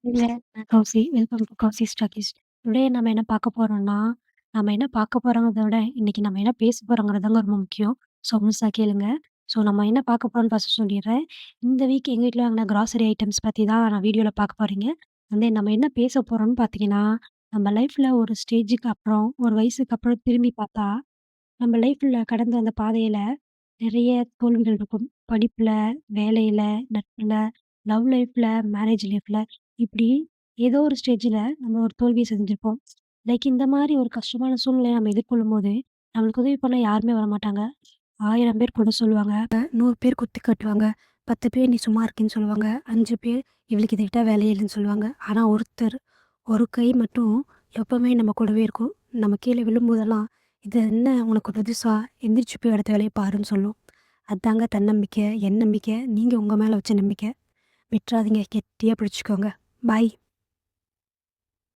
இல்ல. நான் Kousi. Welcome to Kousi's talkies. Today நம்ம என்ன பார்க்க போறோம்னா, நம்ம என்ன பார்க்க போறோங்கிறத விட, இன்னைக்கு நம்ம என்ன பேச போறோங்கிறது தாங்க ரொம்ப முக்கியம். ஸோ முழுசா கேளுங்க. ஸோ நம்ம என்ன பார்க்க போறோம்ன்னு ஃபர்ஸ்ட்டு சொல்லிர்றேன். இந்த வீக் எங்க வீட்ல வாங்குன கிராசரி ஐட்டம்ஸ் பத்தி தான் நான் வீடியோல பார்க்க போறீங்க. வந்து நம்ம என்ன பேச போறோம்ன்னு பார்த்தீங்கன்னா, நம்ம லைஃப்ல ஒரு ஸ்டேஜுக்கு அப்புறம், ஒரு வயசுக்கு அப்புறம் திரும்பி பார்த்தா, நம்ம லைஃப்ல கடந்த அந்த பாதையில நிறைய தோல்விகள் இருக்கும். படிப்புல, வேலையில, நட்புல, லவ் லைஃப்ல, மேரேஜ் லைஃப்ல இப்படி ஏதோ ஒரு ஸ்டேஜ்ல நம்ம ஒரு தோல்விய சந்திச்சிருப்போம். லைக் இந்த மாரி ஒரு கஷ்டமான சூழ்நிலைய நம்ம எதிர்கொள்ளும்போது, நம்மளுக்கு உதவி பண்ண யாருமே வரமாட்டாங்க. 1000 பேர் கூட சொல்லுவாங்க. 100 பேர் குத்தி காட்டுவாங்க. 10 பேர் நீ சும்மா இருக்கேன்னு சொல்லுவாங்க. 5 பேர் இவளுக்கு இத விட்டா வேலையே இல்லன்னு சொல்லுவாங்க. ஆனா ஒருத்தர், ஒரு கை மட்டும் எப்பவுமே நம்ம கூடவே இருக்கும். நம்ம கீழ விழும்போதெல்லாம், "இது என்ன உனக்கு புதுசா? எந்திரிச்சு போய் அடுத்த வேலைய பாருன்னு" சொல்லும். அதாங்க தன்னம்பிக்கை, என் நம்பிக்கை. நீங்க உங்க மேல வச்ச நம்பிக்கை. விட்றாதீங்க. கெட்டியா பிடிச்சுக்கோங்க. பாய்.